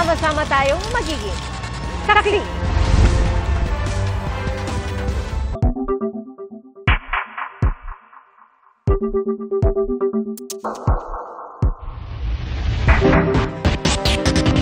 Sama-sama tayong magiging saksi.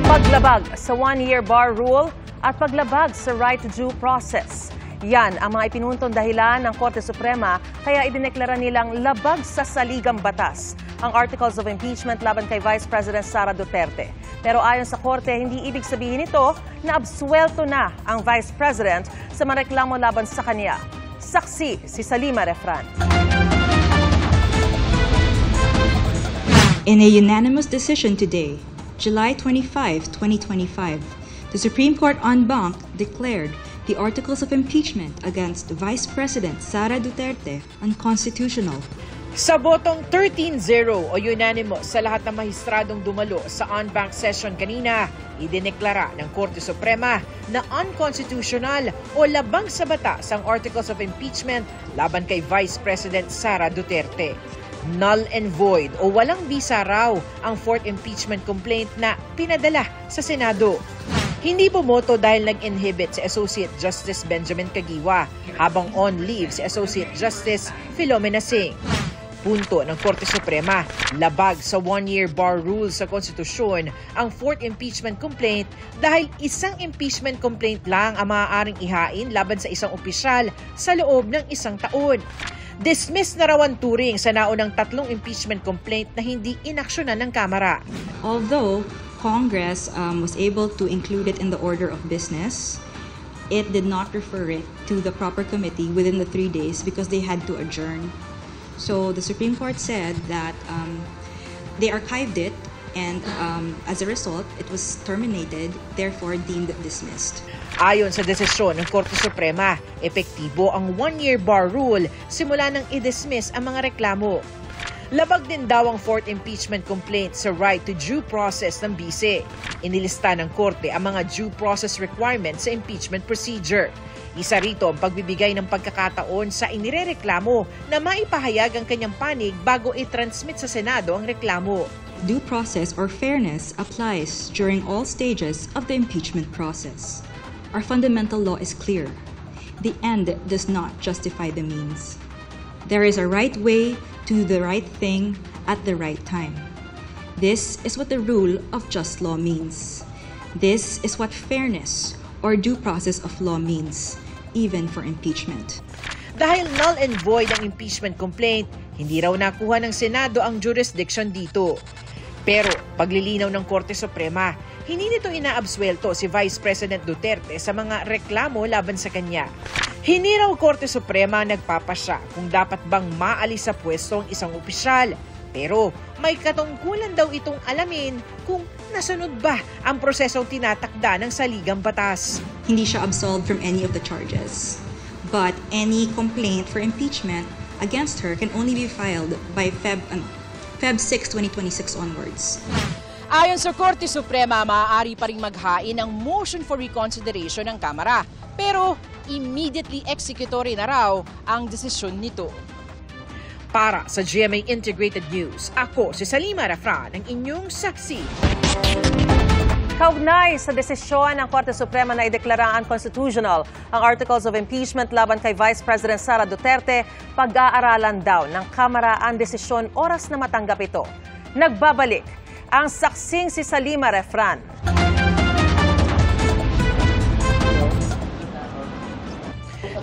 Paglabag sa one-year bar rule at paglabag sa right to due process. Yan ang mga ipinuntong dahilan ng Korte Suprema kaya idineklara nilang labag sa saligang batas ang Articles of Impeachment laban kay Vice President Sara Duterte. Pero ayon sa Korte, hindi ibig sabihin ito na absuelto na ang Vice President sa mga reklamo laban sa kanya. Saksi si Salima Refran. In a unanimous decision today, July 25, 2025, the Supreme Court en banc declared the Articles of Impeachment against Vice President Sara Duterte unconstitutional. Sa botong 13-0 o unanimous sa lahat ng mahistradong dumalo sa en banc session kanina, idineklara ng Korte Suprema na unconstitutional o labag sa batas ang Articles of Impeachment laban kay Vice President Sara Duterte. Null and void o walang bisa raw ang fourth impeachment complaint na pinadala sa Senado. Hindi bumoto dahil nag-inhibit si Associate Justice Benjamin Caguiwa habang on leave si Associate Justice Philomena Singh. Punto ng Korte Suprema, labag sa one-year bar rule sa konstitusyon ang fourth impeachment complaint dahil isang impeachment complaint lang ang maaaring ihain laban sa isang opisyal sa loob ng isang taon. Dismiss na raw ang turing sa naunang tatlong impeachment complaint na hindi inaksyonan ng Kamara. Although Congress was able to include it in the order of business, it did not refer it to the proper committee within the 3 days because they had to adjourn. So the Supreme Court said that they archived it and as a result, it was terminated, therefore deemed dismissed. Ayon sa desisyon ng Korte Suprema, epektibo ang one-year bar rule simula nang i-dismiss ang mga reklamo. Labag din daw ang fourth impeachment complaint sa right to due process ng bise. Inilista ng Korte ang mga due process requirements sa impeachment procedure. Isa rito ang pagbibigay ng pagkakataon sa inirereklamo na maipahayag ang kanyang panig bago i-transmit sa Senado ang reklamo. Due process or fairness applies during all stages of the impeachment process. Our fundamental law is clear. The end does not justify the means. There is a right way to the right thing at the right time. This is what the rule of just law means. This is what fairness or due process of law means, even for impeachment. Dahil null and void ang impeachment complaint, hindi raw nakuha ng Senado ang jurisdiction dito. Pero paglilinaw ng Korte Suprema, hindi nito inaabsuelto si Vice President Duterte sa mga reklamo laban sa kanya. Hindi raw Korte Suprema nagpapasya kung dapat bang maalis sa pwesto ang isang opisyal. Pero may katungkulan daw itong alamin kung nasunod ba ang prosesong tinatakda ng saligang batas. Hindi siya absolved from any of the charges. But any complaint for impeachment against her can only be filed by Feb 6, 2026 onwards. Ayon sa Korte Suprema, maaari pa ring maghain ng motion for reconsideration ng Kamara. Pero immediately executory na raw ang desisyon nito. Para sa GMA Integrated News, ako si Salima Refran, ang inyong saksi. Kaugnay sa desisyon ng Korte Suprema na ideklara unconstitutional ang Articles of Impeachment laban kay Vice President Sara Duterte, pag-aaralan daw ng Kamara ang desisyon oras na matanggap ito. Nagbabalik ang saksing si Salima Refran.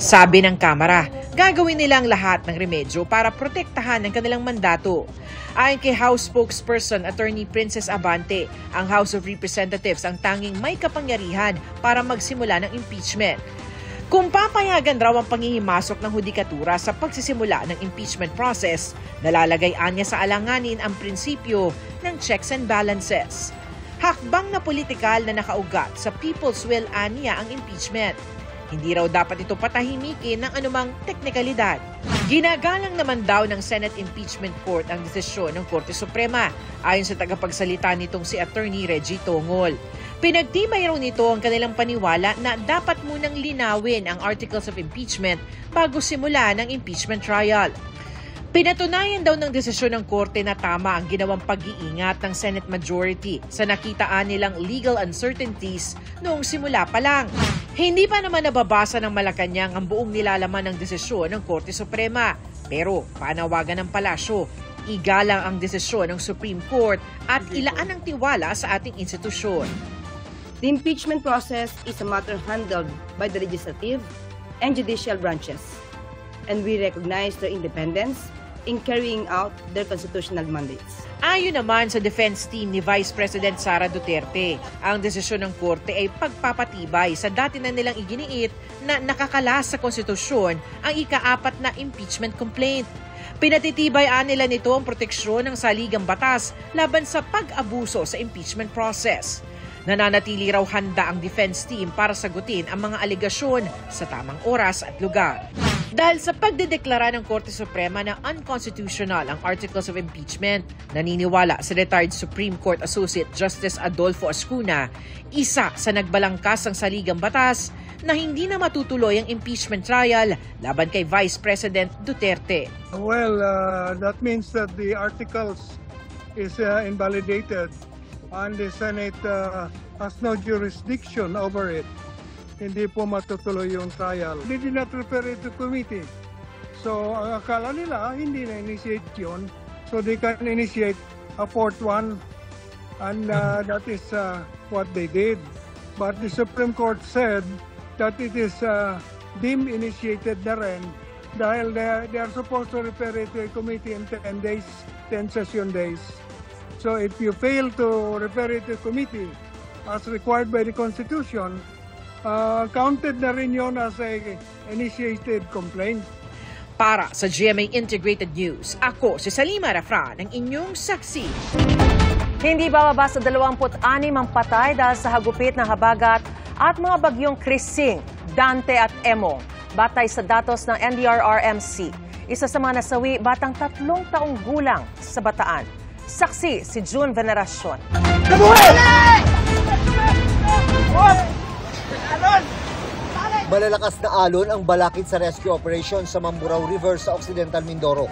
Sabi ng Kamara, gagawin nilang lahat ng remedyo para protektahan ang kanilang mandato. Ayon kay House Spokesperson Attorney Princess Abante, ang House of Representatives ang tanging may kapangyarihan para magsimula ng impeachment. Kung papayagan raw ang panghihimasok ng hudikatura sa pagsisimula ng impeachment process, nalalagay anya sa alanganin ang prinsipyo ng checks and balances. Hakbang na politikal na nakaugat sa people's will anya ang impeachment. Hindi raw dapat ito patahimikin ng anumang teknikalidad. Ginagalang naman daw ng Senate Impeachment Court ang desisyon ng Korte Suprema, ayon sa tagapagsalita nitong si Attorney Reggie Tongol. Pinagtibay raw nito ang kanilang paniwala na dapat munang linawin ang Articles of Impeachment bago simula ng impeachment trial. Pinatunayan daw ng desisyon ng korte na tama ang ginawang pag-iingat ng Senate majority sa nakitaan nilang legal uncertainties noong simula pa lang. Hindi pa naman nababasa ng Malacanang ang buong nilalaman ng desisyon ng Korte Suprema. Pero panawagan ng palasyo, igalang ang desisyon ng Supreme Court at ilaan ang tiwala sa ating institusyon. The impeachment process is a matter handled by the legislative and judicial branches, and we recognize their independence in carrying out their constitutional mandates. Ayon naman sa defense team ni Vice President Sara Duterte, ang desisyon ng korte ay pagpapatibay sa dati na nilang iginiit na nakakalas sa konstitusyon ang ika-4 na impeachment complaint. Pinatitibay nila nito ang proteksyon ng saligang batas laban sa pag-abuso sa impeachment process. Nananatili raw handa ang defense team para sagutin ang mga alegasyon sa tamang oras at lugar. Dahil sa pagdedeklara ng Korte Suprema na unconstitutional ang Articles of Impeachment, naniniwala si retired Supreme Court Associate Justice Adolfo Ascuna, isa sa nagbalangkas ng saligang batas na hindi na matutuloy ang impeachment trial laban kay Vice President Duterte. Well, that means that the articles is invalidated and the Senate has no jurisdiction over it. Hindi po matutuloy yung trial. They did not refer it to committee. So, ang akala nila, hindi na-initiate yun. So, they can initiate a fourth one. And that is what they did. But the Supreme Court said that it is deemed initiated na rin dahil they are supposed to refer it to a committee in 10 days, 10 session days. So, if you fail to refer it to committee as required by the Constitution, counted na rin yun as a initiated complaint. Para sa GMA Integrated News, ako si Salima Rafran, ang inyong saksi. Hindi bababa sa 26 ang patay dahil sa hagupit ng habagat at mga bagyong Krising, Dante at Emong. Batay sa datos ng NDRRMC, isa sa mga nasawi batang 3 taong gulang sa Bataan. Saksi si June Veneracion. Malalakas na alon ang balakid sa rescue operation sa Mamburao River sa Occidental Mindoro.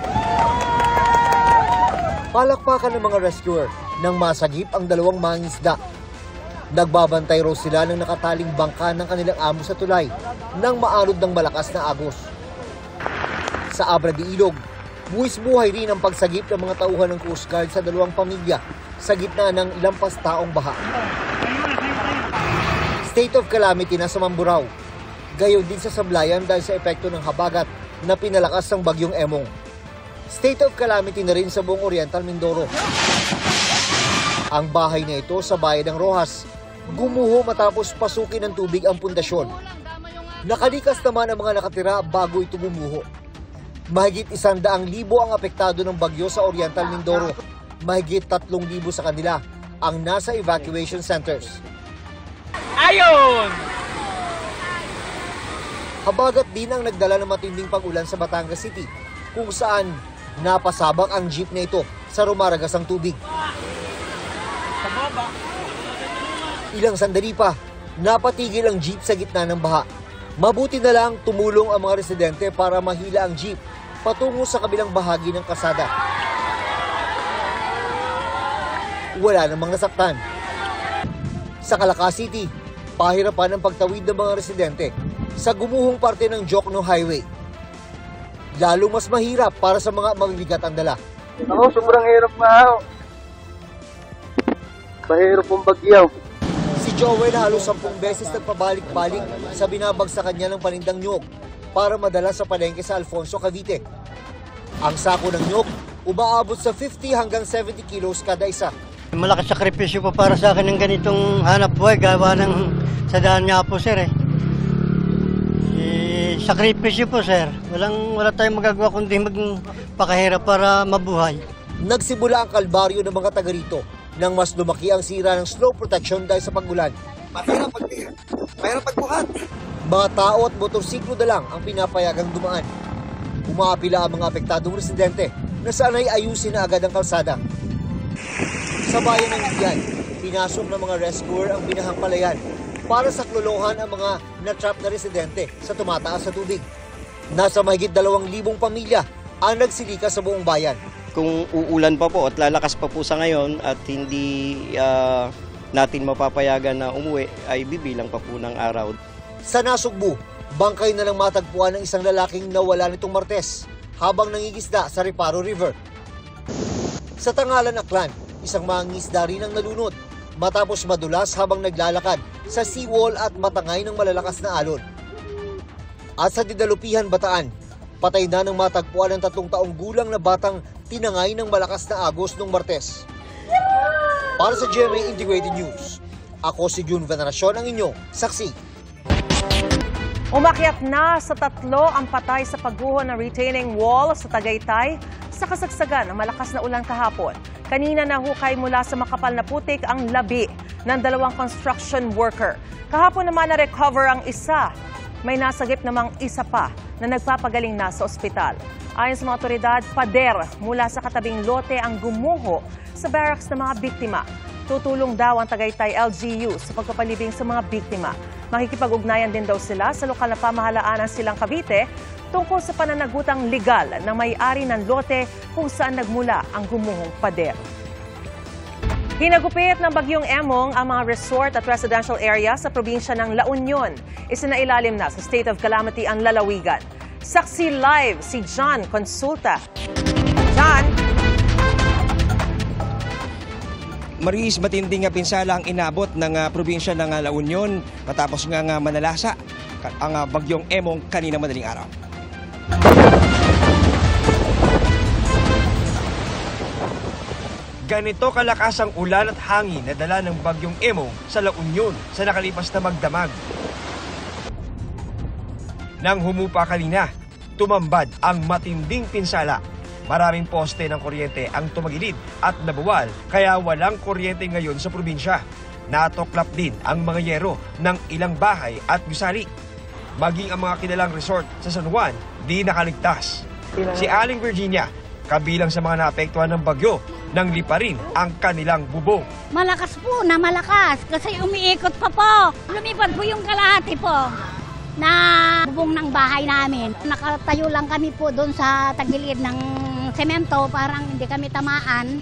Palakpakan ng mga rescuer nang masagip ang 2 mangingisda. Nagbabantay raw sila ng nakataling bangka ng kanilang amo sa tulay nang maalod ng malakas na agos. Sa Abra de Ilog, buwis-buhay rin ang pagsagip ng mga tauhan ng Coast Guard sa 2 pamilya sa gitna ng ilang pastaong baha. State of calamity na sa Mamburao. Gayon din sa Sablayan dahil sa epekto ng habagat na pinalakas ng bagyong Emong. State of calamity na rin sa buong Oriental Mindoro. Ang bahay na ito sa bayan ng Rojas, gumuho matapos pasukin ng tubig ang pundasyon. Nakalikas naman ang mga nakatira bago ito bumuho. Mahigit 100,000 ang apektado ng bagyo sa Oriental Mindoro. Mahigit 3,000 sa kanila ang nasa evacuation centers. Ayon! Habagat din ang nagdala ng matinding pag-ulan sa Batangas City, kung saan napasabak ang jeep na ito sa rumaragasang tubig. Ilang sandali pa, napatigil ang jeep sa gitna ng baha. Mabuti na lang tumulong ang mga residente para mahila ang jeep patungo sa kabilang bahagi ng kalsada. Wala namang nasaktan. Sa Calaca City, pahirapan ang pagtawid ng mga residente sa gumuhong parte ng Jokno Highway. Lalo mas mahirap para sa mga mabibigat ang dala. Ako, sobrang hirap nga ako. Mahirap pong bagyaw. Si Joel halos 10 beses nagpabalik-balik sa binabagsakan niya ng panindang nyog para madala sa palengke sa Alfonso, Cavite. Ang sako ng nyog, umaabot sa 50 hanggang 70 kilos kada isa. Malaking sakripisyo po para sa akin ng ganitong hanap buhay, gawa ng sa daan niya po, sir. Sakripisyo po, sir. Wala tayong magagawa kundi magpakahirap para mabuhay. Nagsimula ang kalbaryo ng mga taga rito nang mas lumaki ang sira ng slow protection dahil sa pag-ulan. Mahirap pagbuhat. Mga tao at motorsiklo na lang ang pinapayagang dumaan. Umaapila ang mga apektadong residente na sanay ayusin na agad ang kalsada. Sa bayan ng Ibian, pinasok ng mga rescuer ang binahang palayan para saklolohan ang mga na-trap na residente sa tumataas sa tubig. Nasa mahigit 2,000 pamilya ang nagsilika sa buong bayan. Kung uulan pa po at lalakas pa po sa ngayon at hindi natin mapapayagan na umuwi, ay bibilang pa po ng araw. Sa Nasugbu, bangkay na lang matagpuan ng isang lalaking nawala nitong Martes habang nangigisda sa Reparo River. Sa Tangalan, Aklan, isang mangingisda rin ang nalunod matapos madulas habang naglalakad sa seawall at matangay ng malalakas na alon. At sa Didalupihan, Bataan, patay na ng matagpuan ng 3 taong gulang na batang tinangay ng malakas na agos noong Martes. Para sa GMA Integrated News, ako si June Veneracion, ang inyong saksi. Umakyat na sa 3 ang patay sa pagguho ng retaining wall sa Tagaytay sa kasagsagan ng malakas na ulan kahapon. Kanina nahukay mula sa makapal na putik ang labi ng 2 construction worker. Kahapon naman na-recover ang isa. May nasagip namang isa pa na nagpapagaling na sa ospital. Ayon sa mga otoridad, pader mula sa katabing lote ang gumuho sa barracks ng mga biktima. Tutulong daw ang Tagaytay LGU sa pagpapalibing sa mga biktima. Makikipag-ugnayan din daw sila sa lokal na pamahalaan ng Silang Cavite tungkol sa pananagutang legal ng may-ari ng lote kung saan nagmula ang gumuhong pader. Hinagupit ng Bagyong Emong ang mga resort at residential area sa probinsya ng La Union. Isinailalim na sa state of calamity ang lalawigan. Saksi live si John Consulta. John? Maris, matinding pinsala ang inabot ng probinsya ng La Union matapos nga manalasa ang Bagyong Emong kanina madaling araw. Ganito kalakas ang ulan at hangin na dala ng Bagyong Emong sa La Union sa nakalipas na magdamag. Nang humupa kanina, tumambad ang matinding pinsala. Maraming poste ng kuryente ang tumagilid at nabuwal kaya walang kuryente ngayon sa probinsya. Natoklap din ang mga yero ng ilang bahay at gusali. Maging ang mga kilalang resort sa San Juan di nakaligtas. Si Aling Virginia, kabilang sa mga naapektuhan ng bagyo, nang liparin ang kanilang bubong. Malakas po na malakas kasi umiikot pa po. Lumipad po yung kalahati po na bubong ng bahay namin. Nakatayo lang kami po doon sa tagilid ng semento, parang hindi kami tamaan.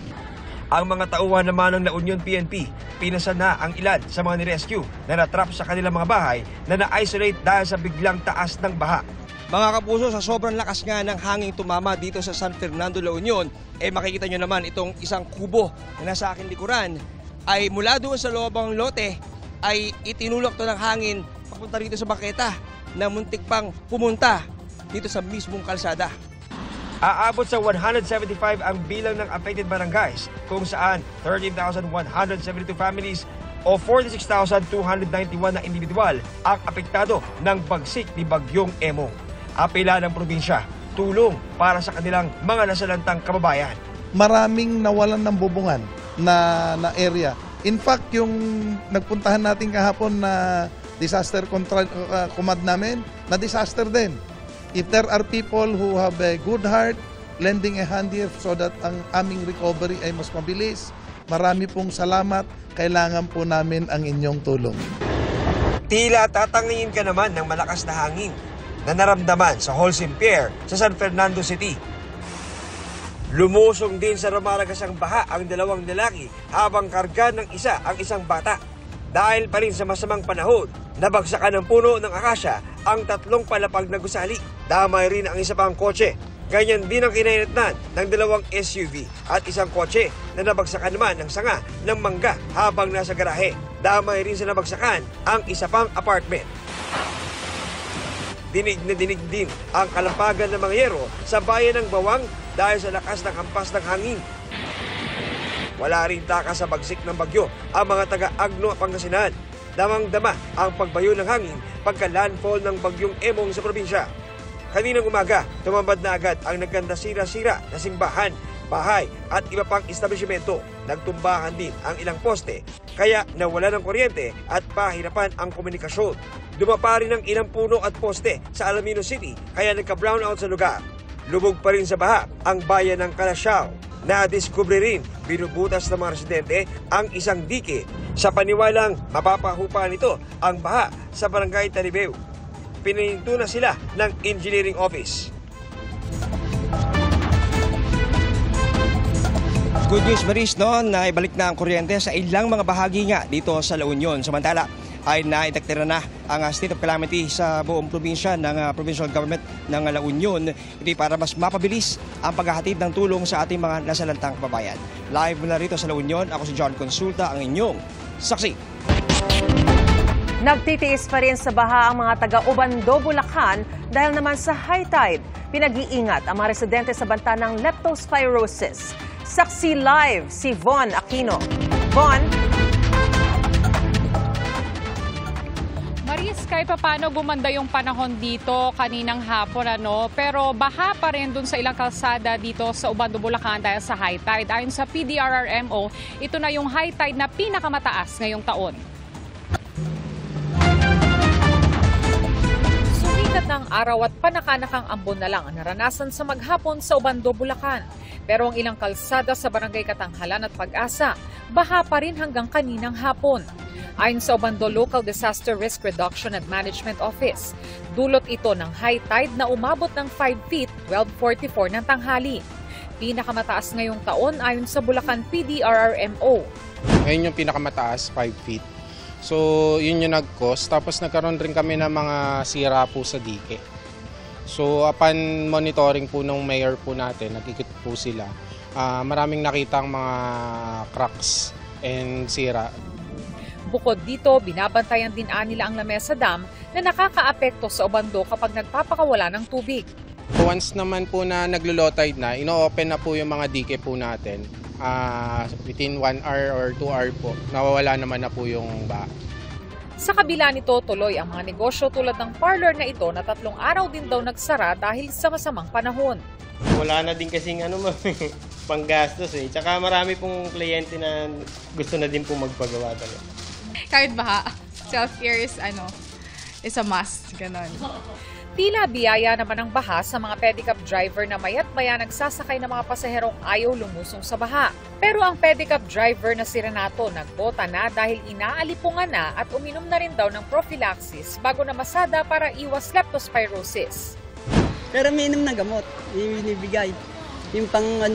Ang mga tauhan naman ng La Union PNP, pinasan na ang ilan sa mga nirescue na natrap sa kanilang mga bahay na na-isolate dahil sa biglang taas ng baha. Mga kapuso, sa sobrang lakas nga ng hanging tumama dito sa San Fernando, La Union, makikita nyo naman itong isang kubo na nasa aking likuran ay mula doon sa loobang lote ay itinulak to ng hangin papunta rito sa Baketa na muntik pang pumunta dito sa mismong kalsada. Aabot sa 175 ang bilang ng affected barangays kung saan 13,172 families o 46,291 na individual ang apektado ng bagsik ni Bagyong Emong. Apela ng probinsya, tulong para sa kanilang mga nasalantang kababayan. Maraming nawalan ng bubungan na area. In fact, yung nagpuntahan natin kahapon na disaster command namin, na disaster din. If there are people who have a good heart, lending a hand here so that ang aming recovery ay mas mabilis, marami pong salamat. Kailangan po namin ang inyong tulong. Tila tatangingin ka naman ng malakas na hangin na naramdaman sa Holcim Pier sa San Fernando City. Lumusong din sa Ramaragas ang baha ang 2 lalaki habang karga ng isa ang isang bata. Dahil pa rin sa masamang panahon, nabagsakan ng puno ng akasya ang 3 palapag na gusali. Damay rin ang isa pang kotse. Ganyan din ang kinainatnan ng 2 SUV at isang kotse na nabagsakan naman ng sanga ng mangga habang nasa garahe. Damay rin sa nabagsakan ang isa pang apartment. Dinig na dinig din ang kalampagan ng mga yero sa bayan ng Bawang dahil sa lakas ng hampas ng hangin. Wala rin takas sa bagsik ng bagyo ang mga taga-Agno at Pangasinan. Damang-dama ang pagbayo ng hangin pagka-landfall ng Bagyong Emong sa probinsya. Kaninang umaga, tumambad na agad ang nagkanda sira-sira na simbahan, bahay at iba pang establishmento. Nagtumbahan din ang ilang poste, kaya nawala ng kuryente at pahirapan ang komunikasyon. Dumapa rin ang ilang puno at poste sa Alaminos City, kaya nagka-brownout sa lugar. Lubog pa rin sa baha ang bayan ng Calasiao. Nadiskubre rin, binubutas ng mga residente ang isang dike. Sa paniwalang mapapahupa nito ang baha sa barangay Talibeo. Pinahinto na sila ng engineering office. Good news, Maris, no, na ibalik na ang kuryente sa ilang mga bahagi nga dito sa La Union. Samantala, ay naidektera na ang state of calamity sa buong probinsya ng provincial government ng La Union. Ito para mas mapabilis ang paghahatid ng tulong sa ating mga nasalantang kababayan. Live mula rito sa La Union, ako si John Consulta, ang inyong saksi. Nagtitiis pa rin sa baha ang mga taga-Ubando, Bulacan dahil naman sa high tide. Pinag-iingat ang mga residente sa banta ng leptospirosis. Saksi live si Von Aquino. Von? Maris, kahit paano gumanda yung panahon dito kaninang hapon, pero baha pa rin dun sa ilang kalsada dito sa Ubando, Bulacan dahil sa high tide. Ayon sa PDRRMO, ito na yung high tide na pinakamataas ngayong taon. Sumikat ng araw at panakanakang ambon na lang ang naranasan sa maghapon sa Ubando, Bulacan. Pero ang ilang kalsada sa Barangay Katanghalan at Pag-asa, baha pa rin hanggang kaninang hapon. Ayon sa Ubando Local Disaster Risk Reduction and Management Office, dulot ito ng high tide na umabot ng 5 feet 12:44 ng tanghali. Pinakamataas ngayong taon ayon sa Bulacan PDRRMO. Ngayon yung pinakamataas, 5 feet. So yun yung nag-cause. Tapos nagkaroon rin kami ng mga sira po sa dike. So upon monitoring po ng mayor po natin, nagkikit po sila, maraming nakitang mga cracks and sira. Bukod dito, binabantayan din nila ang Lamesa Dam na nakakaapekto sa Ubando kapag nagpapakawala ng tubig. Once naman po na naglo-low tide na, ino-open na po yung mga dike po natin. Within 1 hour or 2 hour po, nawawala naman na po yung baha. Sa kabila nito, tuloy ang mga negosyo tulad ng parlor na ito na 3 araw din daw nagsara dahil sa masamang panahon. Wala na din kasing panggastos eh. Tsaka marami pong kliyente na gusto na din pong magpagawa talaga. Kahit baha, self-care is a must. Ganon. Tila biyaya naman ang baha sa mga pedicab driver na mayat maya nagsasakay ng mga pasaherong ayaw lumusong sa baha. Pero ang pedicab driver na si Renato nagbota na dahil inaalipungan na at uminom na rin daw ng prophylaxis bago na masada para iwas leptospirosis. Pero minum na gamot, yung binibigay. Yung pang Sino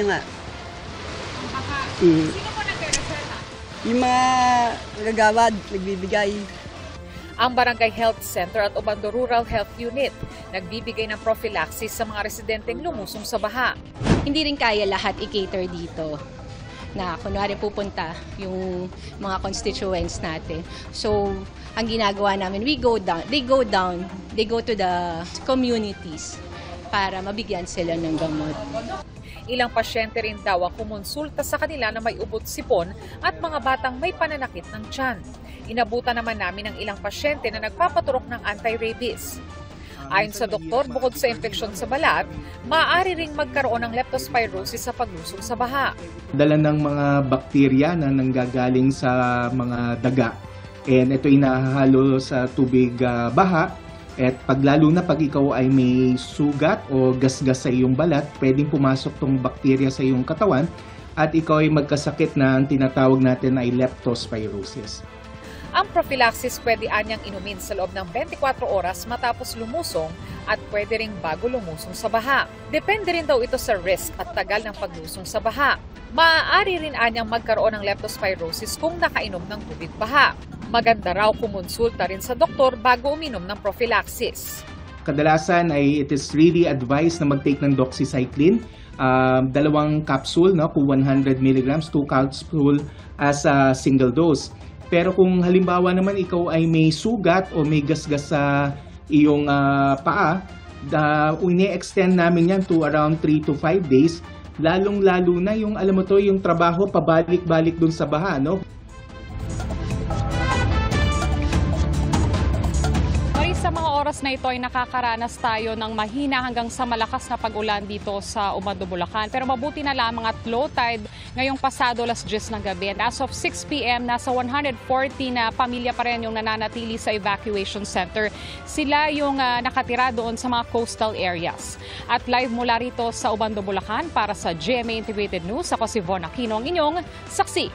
po nagre-reseta? Yung mga gagawad, nagbibigay. Ang Barangay Health Center at Ubando Rural Health Unit nagbibigay ng prophylaxis sa mga residenteng lumusong sa baha. Hindi rin kaya lahat i-cater dito na kunwari pupunta yung mga constituents natin. So, ang ginagawa namin, they go to the communities para mabigyan sila ng gamot. Ilang pasyente rin daw ang kumonsulta sa kanila na may ubot sipon at mga batang may pananakit ng tiyan. Inabutan naman namin ang ilang pasyente na nagpapaturok ng anti-rabies. Ayon sa doktor, bukod sa infeksyon sa balat, maaari ring magkaroon ng leptospirosis sa paglusong sa baha. Dala ng mga bakterya na nanggagaling sa mga daga. And ito inahalo sa tubig baha. At lalo na pag ikaw ay may sugat o gasgas sa iyong balat, pwedeng pumasok tong bakterya sa iyong katawan at ikaw ay magkasakit na ang tinatawag natin ay leptospirosis. Ang prophylaxis pwede anyang inumin sa loob ng 24 oras matapos lumusong at pwede ring bago lumusong sa baha. Depende rin daw ito sa risk at tagal ng paglusong sa baha. Maaari rin anyang magkaroon ng leptospirosis kung nakainom ng tubig baha. Maganda raw kumonsulta rin sa doktor bago uminom ng prophylaxis. Kadalasan ay it is really advised na mag-take ng doxycycline. 2 capsule, kung 100 mg, 2 capsule as a single dose. Pero kung halimbawa naman ikaw ay may sugat o may gasgas sa iyong paa, ini-extend namin yan to around 3 to 5 days. Lalong-lalo na yung, alam mo to, yung trabaho pabalik-balik dun sa baha, Sa mga oras na ito ay nakakaranas tayo ng mahina hanggang sa malakas na pag-ulan dito sa Ubando, Bulacan. Pero mabuti na lamang at low tide ngayong pasado 10:00 ng gabi. And as of 6 p.m., nasa 140 na pamilya pa rin yung nananatili sa evacuation center. Sila yung nakatira doon sa mga coastal areas. At live mula rito sa Ubando, Bulacan para sa GMA Integrated News, ako si Von Aquino, ang inyong saksi.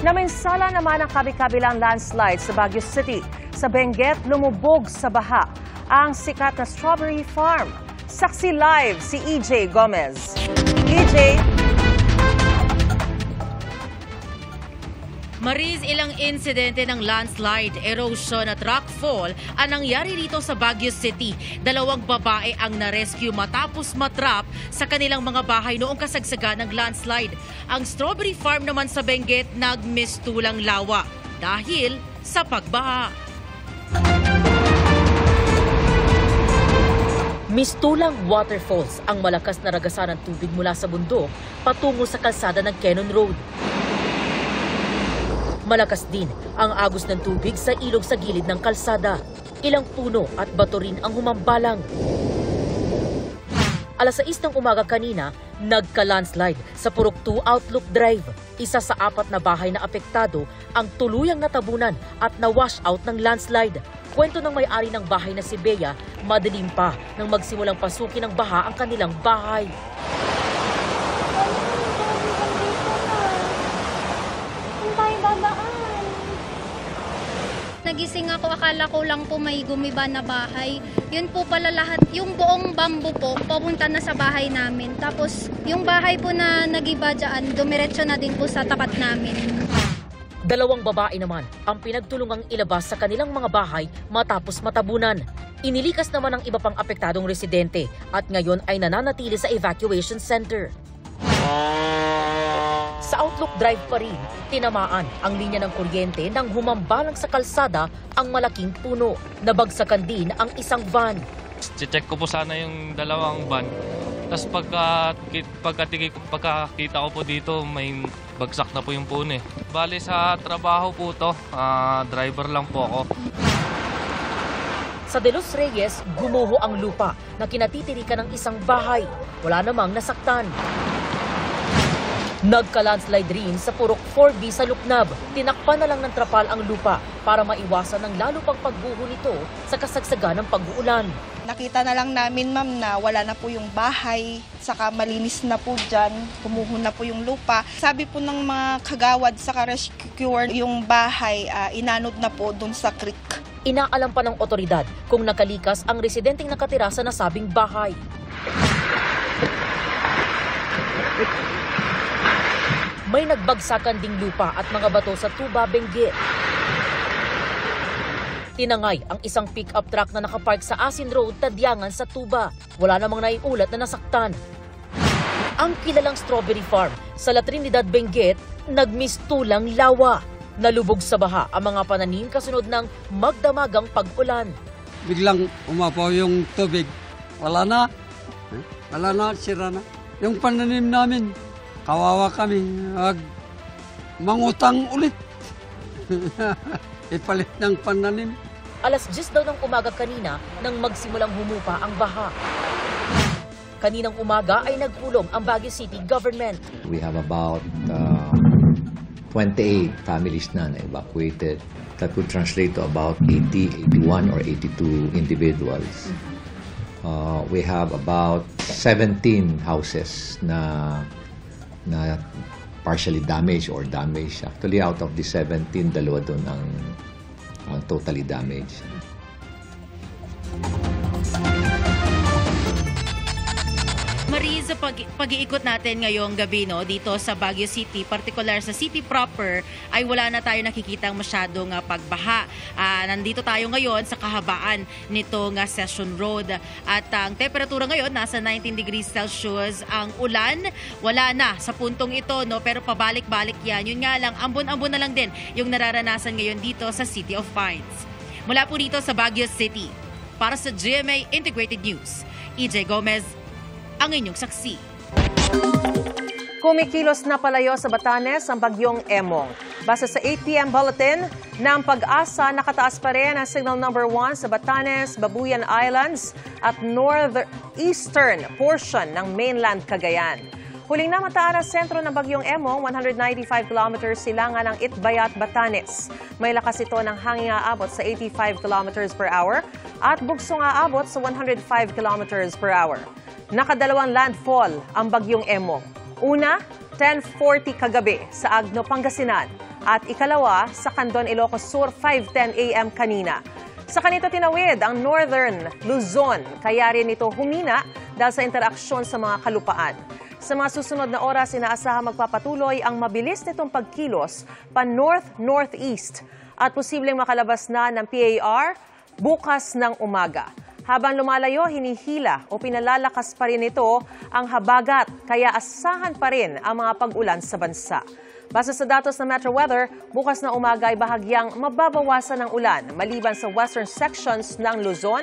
Namin Pinsala naman ang kabi-kabilang landslide sa Baguio City. Sa Benguet, lumubog sa baha ang sikat na strawberry farm. Saksi live si EJ Gomez. EJ. Mariz, ilang insidente ng landslide, erosion at rockfall ang nangyari rito sa Baguio City. 2 babae ang na-rescue matapos matrap sa kanilang mga bahay noong kasagsagan ng landslide. Ang strawberry farm naman sa Benguet nagmistulang lawa dahil sa pagbaha. Mistulang waterfalls ang malakas na ragasan ng tubig mula sa bundok patungo sa kalsada ng Quezon Road. Malakas din ang agos ng tubig sa ilog sa gilid ng kalsada. Ilang puno at bato rin ang humambalang. Alas 6 ng umaga kanina, nagka-landslide sa Purok 2 Outlook Drive. Isa sa 4 na bahay na apektado ang tuluyang natabunan at na-wash out ng landslide. Kwento ng may-ari ng bahay na si Bea, madilim pa nang magsimulang pasukin ng baha ang kanilang bahay. Nagising ako, akala ko lang po may gumiba na bahay. Yun po pala lahat, yung buong bamboo po, papunta na sa bahay namin. Tapos yung bahay po na nagiba dyan, dumiretso na din po sa tapat namin. 2 babae naman ang pinagtulungang ilabas sa kanilang mga bahay matapos matabunan. Inilikas naman ang iba pang apektadong residente at ngayon ay nananatili sa evacuation center. Sa Outlook Drive pa rin, tinamaan ang linya ng kuryente nang humambalang sa kalsada ang malaking puno. Nabagsakan din ang isang van. Check ko po sana yung 2 van. Tapos pagkakita ko po dito, may bagsak na po yung puno eh. Bale sa trabaho po to, driver lang po ako. Sa De Los Reyes, gumuho ang lupa na kinatitirikan ng isang bahay. Wala namang nasaktan. Nagka-landslide rin sa Purok 4B sa Luknab. Tinakpan na lang ng trapal ang lupa para maiwasan ng lalo pang pagguho nito sa kasagsagan ng pag-uulan. Nakita na lang namin, ma'am, na wala na po yung bahay, saka malinis na po dyan, kumuho na po yung lupa. Sabi po ng mga kagawad saka rescuer, yung bahay inanod na po dun sa creek. Inaalam pa ng otoridad kung nakalikas ang residenteng nakatira sa nasabing bahay. May nagbagsakan ding lupa at mga bato sa Tuba, Benguet. Tinangay ang isang pick-up truck na nakapark sa Asin Road, Tadyangan sa Tuba. Wala namang naiulat na nasaktan. Ang kilalang strawberry farm sa La Trinidad, Benguet, nagmistulang lawa. Nalubog sa baha ang mga pananim kasunod ng magdamagang pag-ulan. Biglang umapaw yung tubig. Wala na. Wala na, sira na. Yung pananim namin, kawawa kami. Mangutang ulit. Ipalit ng pananim. Alas 10 daw ng umaga kanina nang magsimulang humupa ang baha. Kaninang umaga ay nagpulong ang Baguio City government. We have about 28 families na evacuated. That would translate to about 80, 81 or 82 individuals. We have about 17 houses na partially damaged or damaged. Actually, out of the 17, 2 doon ang totally damaged. Mariz, sa pag-iikot natin ngayong gabi dito sa Baguio City, particular sa city proper, ay wala na tayo nakikitang masyadong pagbaha. Nandito tayo ngayon sa kahabaan nitong Session Road. At ang temperatura ngayon, nasa 19 degrees Celsius. Ang ulan, wala na sa puntong ito, pero pabalik-balik yan. Yun nga lang, ambon-ambon na lang din yung nararanasan ngayon dito sa City of Pines. Mula po dito sa Baguio City, para sa GMA Integrated News, EJ Gomez, ang inyong saksi. Kumikilos na palayo sa Batanes ang bagyong Emong. Base sa 8 p.m. bulletin, ng Pag-asa nakataas pa rin ang signal number 1 sa Batanes, Babuyan Islands at northeastern portion ng mainland Cagayan. Huling namataan ang sentro ng bagyong Emong, 195 kilometers silangan ng Itbayat, Batanes. May lakas ito ng hangin aabot sa 85 kilometers per hour at bugsong aabot sa 105 kilometers per hour. Nakadalawang landfall ang bagyong Emong. Una, 10:40 kagabi sa Agno, Pangasinan. at ikalawa sa Candon, Ilocos Sur, 5:10 a.m. kanina. Sa kanito tinawid ang Northern Luzon, kaya rin ito humina dahil sa interaksyon sa mga kalupaan. Sa mga susunod na oras, inaasahang magpapatuloy ang mabilis nitong pagkilos pa north-northeast at posibleng makalabas na ng PAR bukas ng umaga. Habang lumalayo, hinihila o pinalalakas pa rin ito ang habagat, kaya asahan pa rin ang mga pag-ulan sa bansa. Base sa datos ng Metro Weather, bukas na umaga ay bahagyang mababawasan ng ulan maliban sa western sections ng Luzon,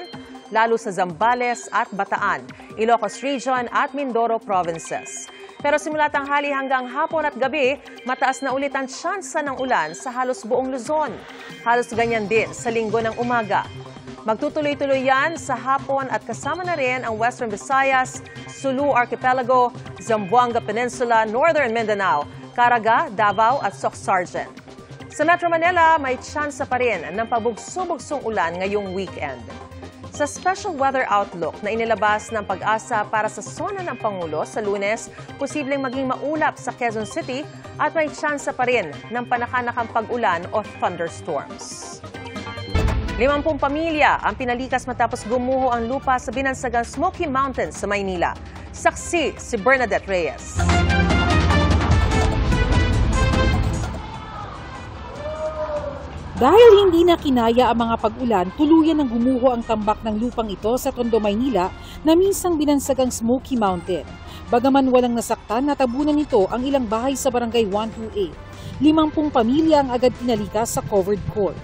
lalo sa Zambales at Bataan, Ilocos Region at Mindoro provinces. Pero simula tanghali hanggang hapon at gabi, mataas na ulit ang tsansa ng ulan sa halos buong Luzon. Halos ganyan din sa linggo ng umaga. Magtutuloy-tuloy yan sa hapon at kasama na rin ang Western Visayas, Sulu Archipelago, Zamboanga Peninsula, Northern Mindanao, Caraga, Davao at Soc-Sargent. Sa Metro Manila, may tsansa pa rin ng pabugso-bugsong ulan ngayong weekend. Sa special weather outlook na inilabas ng Pag-asa para sa zona ng Pangulo sa Lunes, posibleng maging maulap sa Quezon City at may tsansa pa rin ng panakanakang pag-ulan o thunderstorms. 50 pamilya ang pinalikas matapos gumuho ang lupa sa binansagang Smoky Mountains sa Maynila. Saksi si Bernadette Reyes. Dahil hindi na kinaya ang mga pag-ulan, tuluyan ng gumuho ang tambak ng lupang ito sa Tondo, Maynila na minsang binansagang Smoky Mountain. Bagaman walang nasaktan, natabunan nito ang ilang bahay sa Barangay 128. 50 pamilya ang agad pinalikas sa covered court.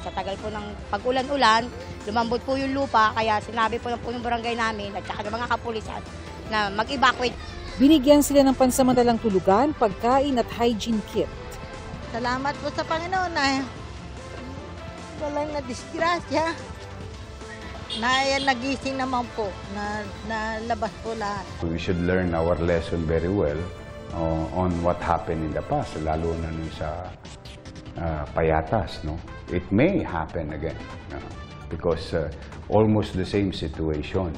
Sa tagal po ng pag-ulan-ulan, lumambot po yung lupa, kaya sinabi po yung barangay namin at saka ng mga kapulisan na mag-evacuate. Binigyan sila ng pansamantalang tulugan, pagkain at hygiene kit. Salamat po sa Panginoon na walang na-disgrasya. Nagising naman po, na labas po lahat. We should learn our lesson very well on what happened in the past, lalo na sa Payatas, no? It may happen again because almost the same situation.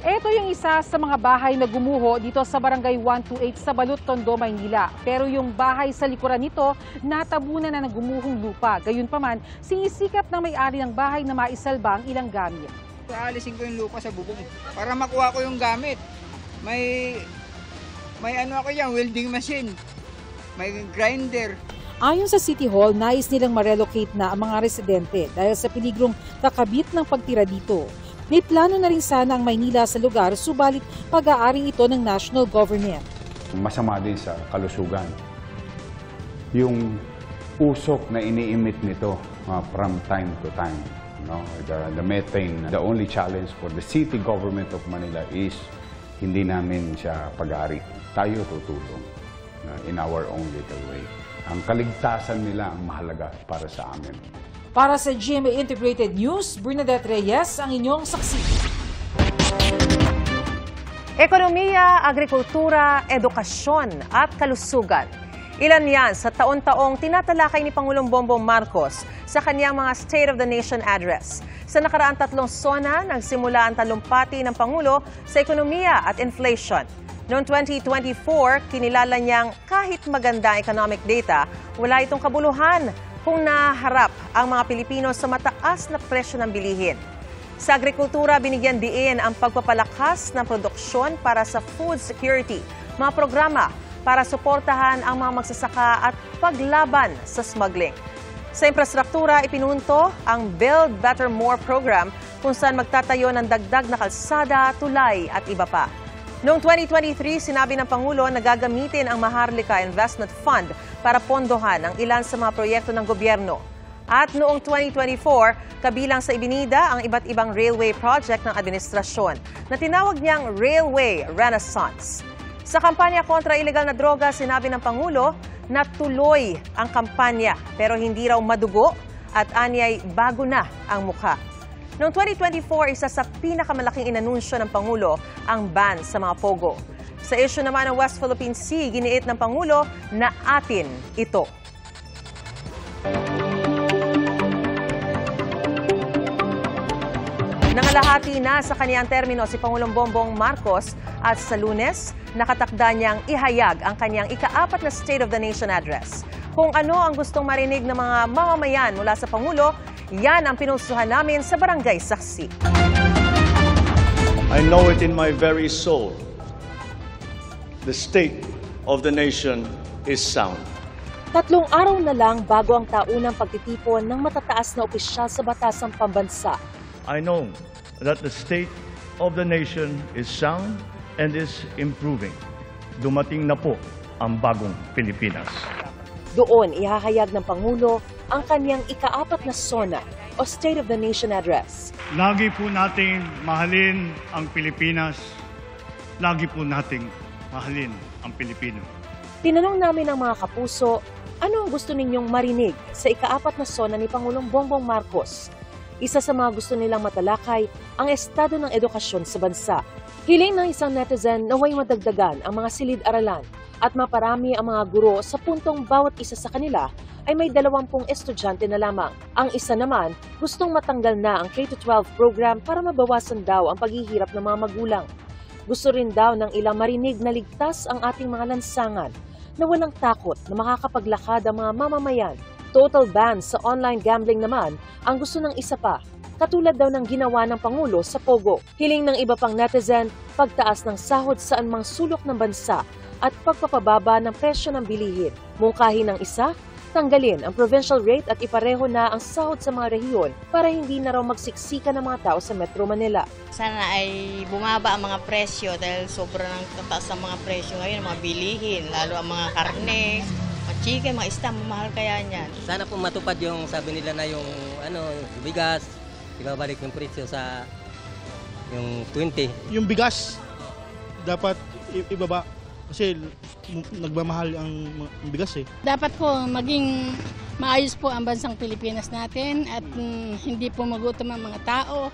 Ito yung isa sa mga bahay na gumuho dito sa Barangay 128 sa Balut, Tondo, Maynila. Pero yung bahay sa likuran nito, natabunan na ng gumuhong lupa. Gayunpaman, sinisikap ng may-ari ng bahay na maisalba ang ilang gamit. Aalisin ko yung lupa sa bubong para makuha ko yung gamit. May ano ako yan, welding machine, may grinder. Ayon sa City Hall, nais nilang ma-relocate na ang mga residente dahil sa peligrong kakabit ng pagtira dito. May plano na rin sana ang Maynila sa lugar, subalit pag-aari ito ng national government. Masama din sa kalusugan. Yung usok na ini-emit nito from time to time. No? The methane, the only challenge for the city government of Manila is hindi namin siya pag-aari. Tayo tutulong in our own little way. Ang kaligtasan nila ang mahalaga para sa amin. Para sa GMA Integrated News, Bernadette Reyes ang inyong saksi. Ekonomiya, agrikultura, edukasyon at kalusugan. Ilan yan sa taon-taong tinatalakay ni Pangulong Bongbong Marcos sa kanyang mga State of the Nation address. Sa nakaraang 3 sona, nagsimula ang talumpati ng Pangulo sa ekonomiya at inflation. Noong 2024, kinilala niyang kahit maganda economic data, wala itong kabuluhan kung naharap ang mga Pilipino sa mataas na presyo ng bilihin. Sa agrikultura, binigyan diin ang pagpapalakas ng produksyon para sa food security, mga programa para suportahan ang mga magsasaka at paglaban sa smuggling. Sa infrastruktura, ipinunto ang Build Better More program kung saan magtatayo ng dagdag na kalsada, tulay at iba pa. Noong 2023, sinabi ng Pangulo na gagamitin ang Maharlika Investment Fund para pondohan ang ilan sa mga proyekto ng gobyerno. At noong 2024, kabilang sa ibinida ang iba't ibang railway project ng administrasyon na tinawag niyang Railway Renaissance. Sa kampanya kontra ilegal na droga, sinabi ng Pangulo na tuloy ang kampanya pero hindi raw madugo at anyay bago na ang mukha. Noong 2024, isa sa pinakamalaking inanunsyo ng Pangulo ang ban sa mga pogo. Sa issue naman ng West Philippine Sea, giniit ng Pangulo na atin ito. Nangalahati na sa kaniyang termino si Pangulong Bongbong Marcos at sa Lunes, nakatakda niyang ihayag ang kaniyang ika-4 na State of the Nation Address. Kung ano ang gustong marinig ng mga mamamayan mula sa Pangulo, yan ang pinulsuhan namin sa Barangay Saksi. I know it in my very soul. The state of the nation is sound. 3 araw na lang bago ang taunang pagtitipon ng matataas na opisyal sa batasang pambansa. I know that the state of the nation is sound and is improving. Dumating na po ang bagong Pilipinas. Doon ihahayag ng Pangulo ang kanyang ika-4 na SONA o State of the Nation Address. Lagi po nating mahalin ang Pilipinas. Lagi po nating mahalin ang Pilipino. Tinanong namin ang mga kapuso, ano ang gusto ninyong marinig sa ika-4 na SONA ni Pangulong Bongbong Marcos? Isa sa mga gusto nilang matalakay ang estado ng edukasyon sa bansa. Hiling ng isang netizen na naway madagdagan ang mga silid-aralan at maparami ang mga guro sa puntong bawat isa sa kanila ay may 20 estudyante na lamang. Ang isa naman gustong matanggal na ang K-12 program para mabawasan daw ang paghihirap ng mga magulang. Gusto rin daw ng ilang marinig na ligtas ang ating mga lansangan na walang takot na makakapaglakad ang mga mamamayan. Total ban sa online gambling naman ang gusto ng isa pa, katulad daw ng ginawa ng Pangulo sa Pogo. Hiling ng iba pang netizen, pagtaas ng sahod sa anumang sulok ng bansa at pagpapababa ng presyo ng bilihin. Mungkahi ng isa, tanggalin ang provincial rate at ipareho na ang sahod sa mga rehiyon para hindi na raw magsiksika ng mga tao sa Metro Manila. Sana ay bumaba ang mga presyo dahil sobrang tataas ang mga presyo ngayon, mga bilihin, lalo ang mga karne, mga chicken, mga isda, mahal kaya niyan. Sana po matupad yung sabi nila na yung bigas, ibabalik yung presyo sa yung 20. Yung bigas dapat ibaba kasi nagmamahal ang bigas eh. Dapat po maging maayos po ang bansang Pilipinas natin at hindi po magutom ang mga tao.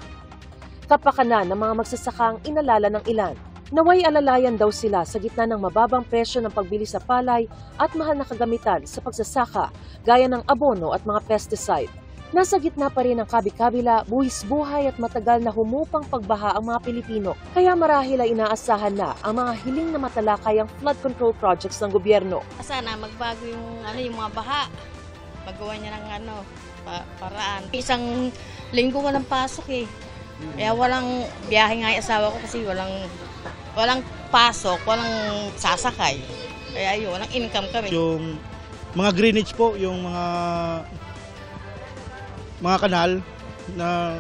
Kapakanan ng mga magsasakang inalala ng ilan. Naway alalayan daw sila sa gitna ng mababang presyo ng pagbili sa palay at mahal na kagamitan sa pagsasaka, gaya ng abono at mga pesticide. Nasa gitna pa rin ang kabi-kabila, buhis-buhay at matagal na humupang pagbaha ang mga Pilipino. Kaya marahil ay inaasahan na ang mga hiling na matalakay ang flood control projects ng gobyerno. Sana magbago yung mga baha. Paggawa niya ng paraan. Isang linggo ko ng pasok eh. Kaya walang biyahe nga yung asawa ko kasi walang pasok, walang sasakay. Kaya yun, walang income kami. Yung mga greenage po, yung mga kanal na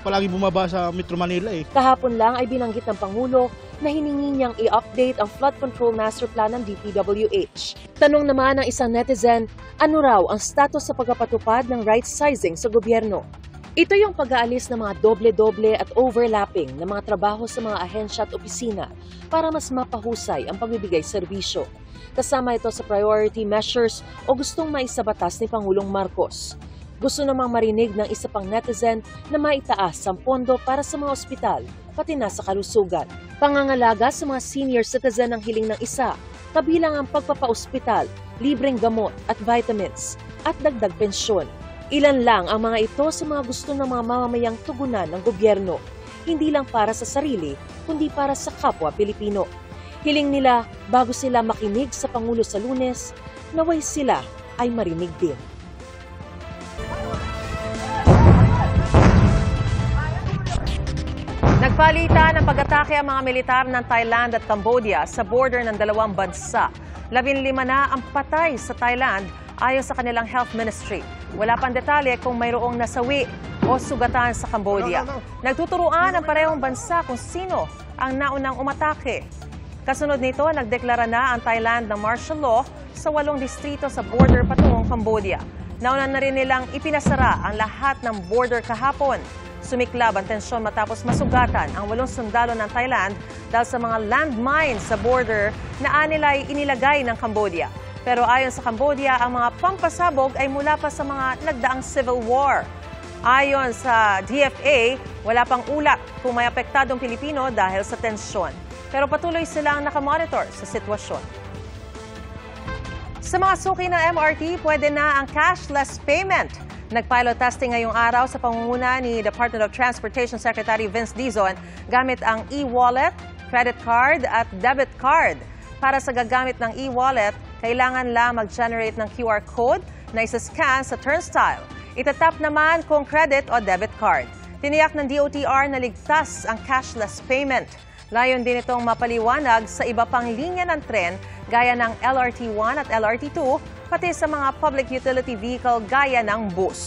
palagi bumaba sa Metro Manila eh. Kahapon lang ay binanggit ng Pangulo na hiningi niyang i-update ang flood control master plan ng DPWH. Tanong naman ng isang netizen, ano raw ang status sa pagpapatupad ng right sizing sa gobyerno? Ito yung pag-aalis ng mga doble-doble at overlapping na mga trabaho sa mga ahensya at opisina para mas mapahusay ang pagbibigay serbisyo. Kasama ito sa priority measures o gustong maisabatas ni Pangulong Marcos. Gusto namang marinig ng isa pang netizen na maitaas ang pondo para sa mga ospital, pati na sa kalusugan. Pangangalaga sa mga senior citizen ang hiling ng isa, kabilang ang pagpapaospital, libreng gamot at vitamins, at dagdag pensyon. Ilan lang ang mga ito sa mga gusto ng mga mamamayang tugunan ng gobyerno, hindi lang para sa sarili, kundi para sa kapwa Pilipino. Hiling nila bago sila makinig sa Pangulo sa Lunes, naway sila ay marinig din. Nagpalitan ng pag-atake ang mga militar ng Thailand at Cambodia sa border ng dalawang bansa. 15 na ang patay sa Thailand ayon sa kanilang health ministry. Wala pang detalye kung mayroong nasawi o sugatan sa Cambodia. Nagtuturuan ang parehong bansa kung sino ang naunang umatake. Kasunod nito, nagdeklara na ang Thailand ng martial law sa 8 distrito sa border patungong Cambodia. Nauna na rin nilang ipinasara ang lahat ng border kahapon. Sumiklab ang tensyon matapos masugatan ang 8 sundalo ng Thailand dahil sa mga landmines sa border na anilay inilagay ng Cambodia. Pero ayon sa Cambodia, ang mga pampasabog ay mula pa sa mga nagdaang civil war. Ayon sa DFA, wala pang ulat kung may apektadong Pilipino dahil sa tensyon. Pero patuloy silang nakamonitor sa sitwasyon. Sa mga suki ng MRT, pwede na ang cashless payment. Nag-pilot testing ngayong araw sa pangunguna ni Department of Transportation Secretary Vince Dizon gamit ang e-wallet, credit card at debit card. Para sa gagamit ng e-wallet, kailangan lang mag-generate ng QR code na isa-scan sa turnstile. Itatap naman kung credit o debit card. Tiniyak ng DOTR na ligtas ang cashless payment. Layon din itong mapaliwanag sa iba pang linya ng tren gaya ng LRT1 at LRT2, pati sa mga public utility vehicle gaya ng bus.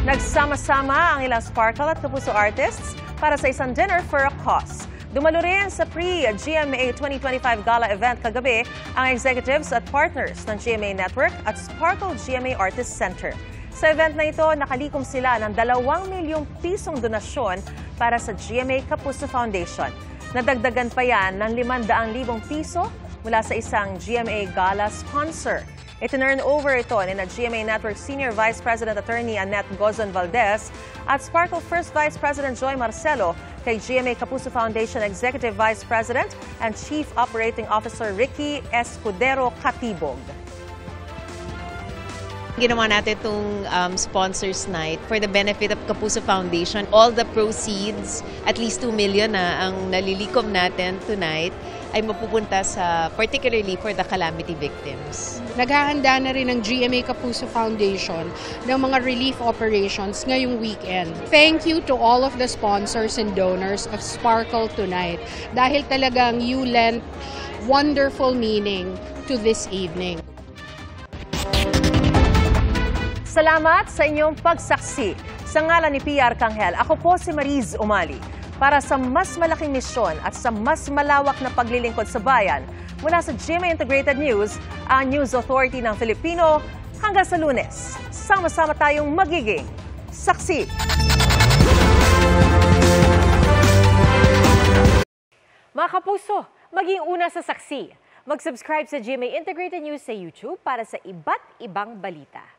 Nagsama-sama ang ilang Sparkle at Kapuso artists para sa isang dinner for a cause. Dumalo rin sa pre-GMA 2025 Gala event kagabi ang executives at partners ng GMA Network at Sparkle GMA Artist Center. Sa event na ito, nakalikom sila ng 2 milyong pisong donasyon para sa GMA Kapuso Foundation. Nadagdagan pa yan ng 500,000 piso mula sa isang GMA Gala sponsor. Itinurn over ito ni GMA Network Senior Vice President Attorney Annette Gozon Valdez at Sparkle First Vice President Joy Marcelo kay GMA Kapuso Foundation Executive Vice President and Chief Operating Officer Ricky Escudero Katibog. Ginawa natin itong sponsors night for the benefit of Kapuso Foundation. All the proceeds, at least 2 million na ang nalilikom natin tonight, ay mapupunta sa particularly for the calamity victims. Naghahanda na rin ang GMA Kapuso Foundation ng mga relief operations ngayong weekend. Thank you to all of the sponsors and donors of Sparkle tonight dahil talagang you lent wonderful meaning to this evening. Salamat sa inyong pagsaksi. Sa ngalan ni P.R. Arcangel, ako po si Mariz Umali. Para sa mas malaking misyon at sa mas malawak na paglilingkod sa bayan, mula sa GMA Integrated News, ang News Authority ng Filipino, hanggang sa Lunes. Sama-sama tayong magiging saksi. Mga kapuso, maging una sa saksi. Mag-subscribe sa GMA Integrated News sa YouTube para sa iba't ibang balita.